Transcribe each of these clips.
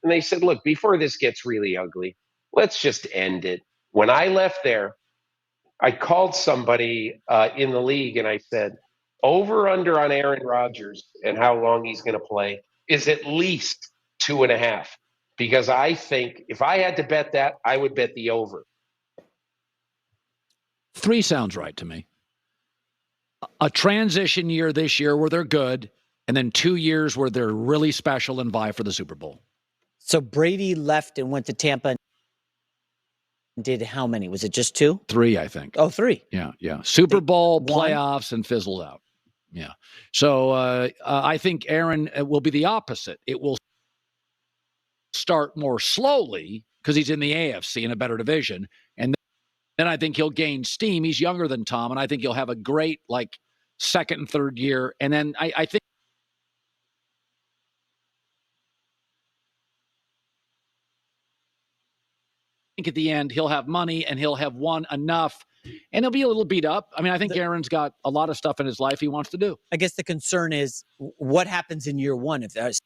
And they said, look, before this gets really ugly, let's just end it. When I left there, I called somebody in the league and I said, over under on Aaron Rodgers and how long he's going to play is at least 2.5. Because I think if I had to bet that, I would bet the over. 3 sounds right to me. A transition year this year where they're good, and then 2 years where they're really special and vie for the Super Bowl. So Brady left and went to Tampa and did how many? Was it just 2? 3, I think. Oh, 3. Yeah. Super Bowl, won? playoffs, and fizzled out. Yeah. So I think Aaron will be the opposite. It will start more slowly because he's in the AFC in a better division. And then I think he'll gain steam. He's younger than Tom, and I think he'll have a great, second and third year. And then I think at the end he'll have money and he'll have won enough, and he'll be a little beat up. I mean, I think Aaron's got a lot of stuff in his life he wants to do. I guess the concern is what happens in year 1 if there's.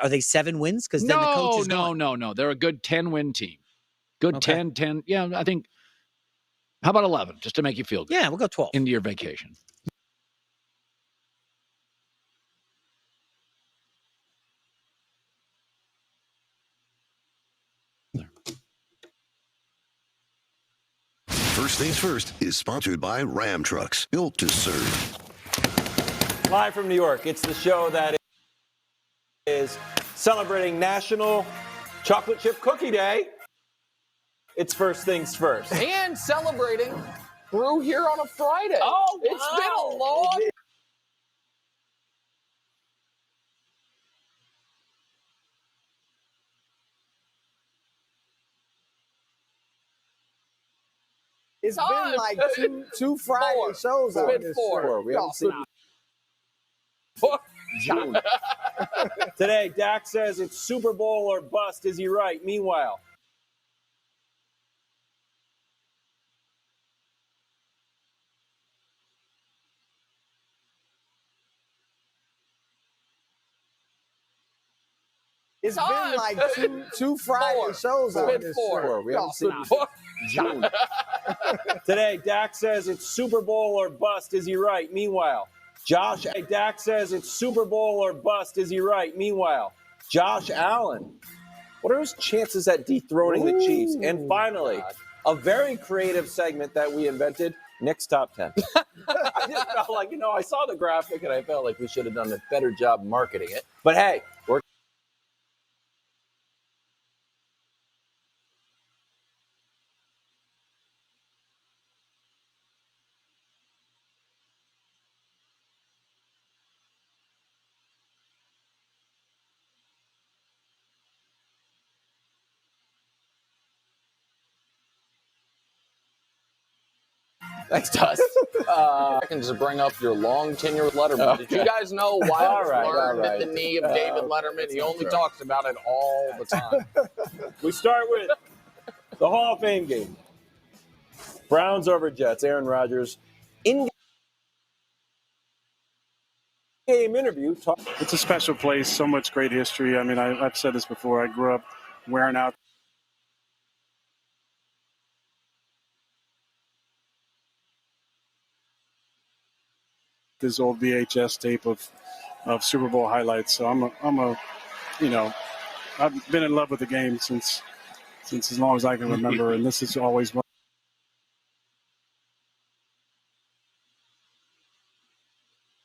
Are they 7 wins? Because then the coach is gone. No. They're a good 10-win team. Good Okay. 10. Yeah, I think. How about 11, just to make you feel good? Yeah, we'll go 12. Into your vacation. First Things First is sponsored by Ram Trucks, built to serve. Live from New York, it's the show that is celebrating National Chocolate Chip Cookie Day. It's First Things First. And celebrating Brew here on a Friday. Oh, It's been a long It's time. been like two Friday shows out Been this four. show. We haven't seen June. Today, Dak says it's Super Bowl or bust. Is he right? Meanwhile, It's been like two Friday shows out Been this four. show. we haven't seen June. Today, Dak says it's Super Bowl or bust. Is he right? Meanwhile, Dak says it's Super Bowl or bust. Is he right? Meanwhile, Josh Allen. What are his chances at dethroning the Chiefs? And finally, a very creative segment that we invented, Nick's Top 10. I just felt like, I saw the graphic and I felt like we should have done a better job marketing it. But hey, we're Thanks, Dust. I can just bring up your long tenure with Letterman. Did you guys know why All right, learned all right. at the knee of David Letterman? He only talks about it all the time. We start with the Hall of Fame game. Browns over Jets. Aaron Rodgers. In-game interview. It's a special place, so much great history. I mean, I've said this before. I grew up wearing out this old VHS tape of Super Bowl highlights. So I've been in love with the game since as long as I can remember, and this is always what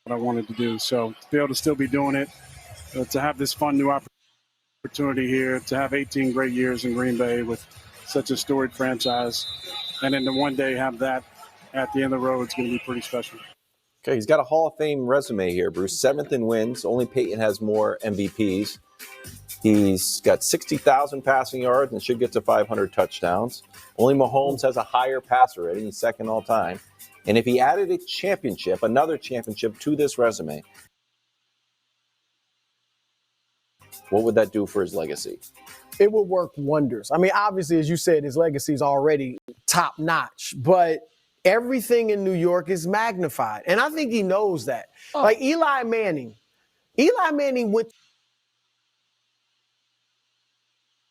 I wanted to do. So to be able to still be doing it, to have this fun new opportunity here, to have 18 great years in Green Bay with such a storied franchise, and then to one day have that at the end of the road, it's going to be pretty special. Okay, he's got a Hall of Fame resume here, Bruce. 7th in wins. Only Peyton has more MVPs. He's got 60,000 passing yards and should get to 500 touchdowns. Only Mahomes has a higher passer rating. He's second all time. And if he added another championship to this resume, what would that do for his legacy? It would work wonders. I mean, obviously, as you said, his legacy is already top notch, but everything in New York is magnified. And I think he knows that. Like Eli Manning, Eli Manning went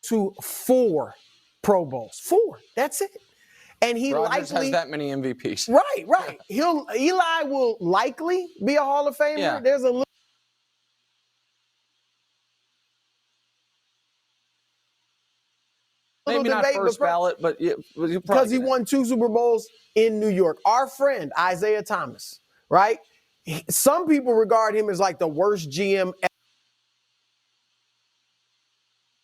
to 4 Pro Bowls. 4. That's it. And he Rodgers likely has that many MVPs. Right. Eli will likely be a Hall of Famer. Yeah. There's a little Maybe not debate, first ballot, but because he won 2 Super Bowls in New York. Our friend Isaiah Thomas, right? Some people regard him as like the worst GM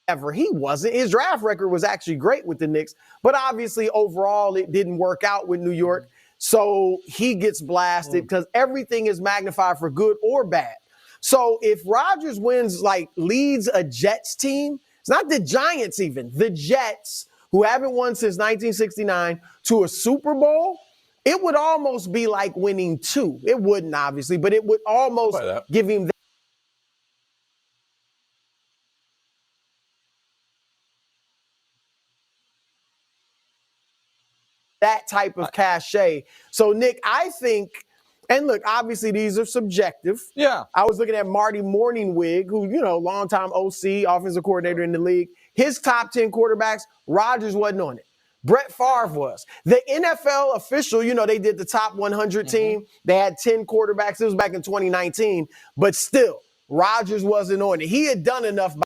ever. He wasn't. His draft record was actually great with the Knicks, but obviously overall it didn't work out with New York. So he gets blasted because everything is magnified for good or bad. So if Rodgers wins, like leads a Jets team, it's not the Giants even, the Jets, who haven't won since 1969, to a Super Bowl, it would almost be like winning 2. It wouldn't, obviously, but it would almost give him that type of cachet. So, Nick, I think, and look, obviously these are subjective. Yeah. I was looking at Marty Morningwig, who, longtime OC, offensive coordinator in the league. His top 10 quarterbacks, Rodgers wasn't on it. Brett Favre was. The NFL official, they did the top 100 team. They had 10 quarterbacks. It was back in 2019. But still, Rodgers wasn't on it. He had done enough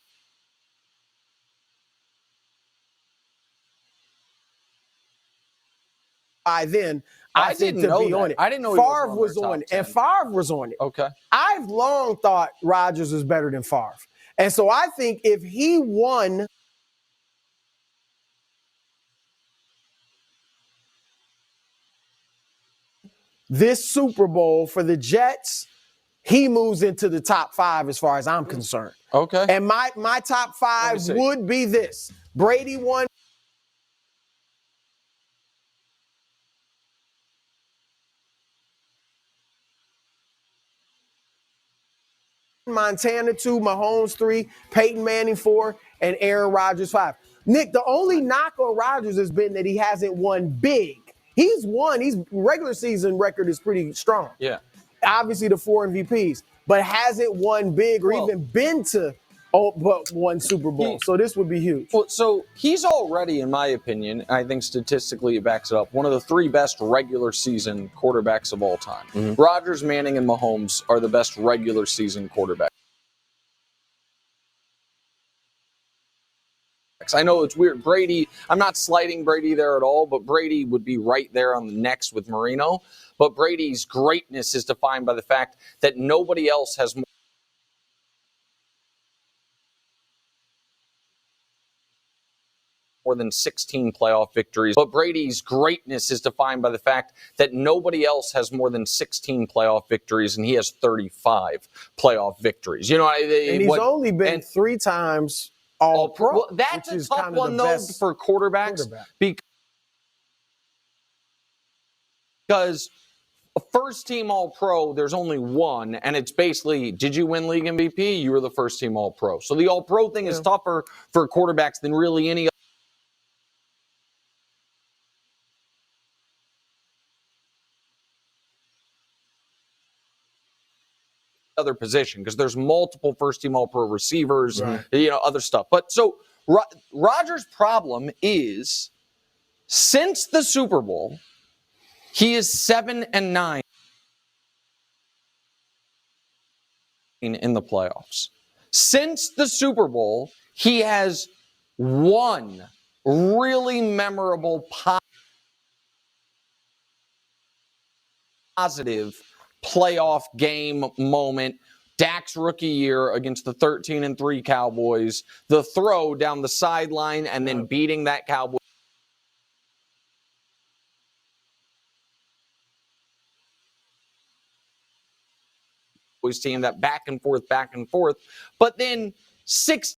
by then, I think, to be on it. I didn't know Favre he was on it, and Favre was on it. Okay. I've long thought Rodgers was better than Favre. And so I think if he won this Super Bowl for the Jets, he moves into the top 5 as far as I'm concerned. Okay. And my top 5 would be this. Brady won Montana 2, Mahomes 3, Peyton Manning 4, and Aaron Rodgers 5. Nick, the only knock on Rodgers has been that he hasn't won big. He's won. His regular season record is pretty strong. Yeah. Obviously the 4 MVPs, but hasn't won big or even been to but one Super Bowl. So this would be huge. Well, so he's already, in my opinion, I think statistically it backs it up, one of the 3 best regular season quarterbacks of all time. Rodgers, Manning, and Mahomes are the best regular season quarterbacks. I know it's weird. Brady, I'm not slighting Brady there at all, but Brady would be right there on the next with Marino. But Brady's greatness is defined by the fact that nobody else has more than 16 playoff victories. But Brady's greatness is defined by the fact that nobody else has more than 16 playoff victories, and he has 35 playoff victories. And he's only been 3 times All-Pro. Well, that's a tough one, though, for quarterbacks. Because a first-team All-Pro, there's only one, and it's basically, did you win league MVP? You were the first-team All-Pro. So the All-Pro thing is tougher for quarterbacks than really any other position, because there's multiple first-team All-Pro receivers, other stuff. But so Rodgers' problem is, since the Super Bowl, he is 7-9 in the playoffs. Since the Super Bowl, he has one really memorable positive playoff game moment. Dak's rookie year against the 13-3 Cowboys, the throw down the sideline and then beating that Cowboys team, that back and forth. But then 6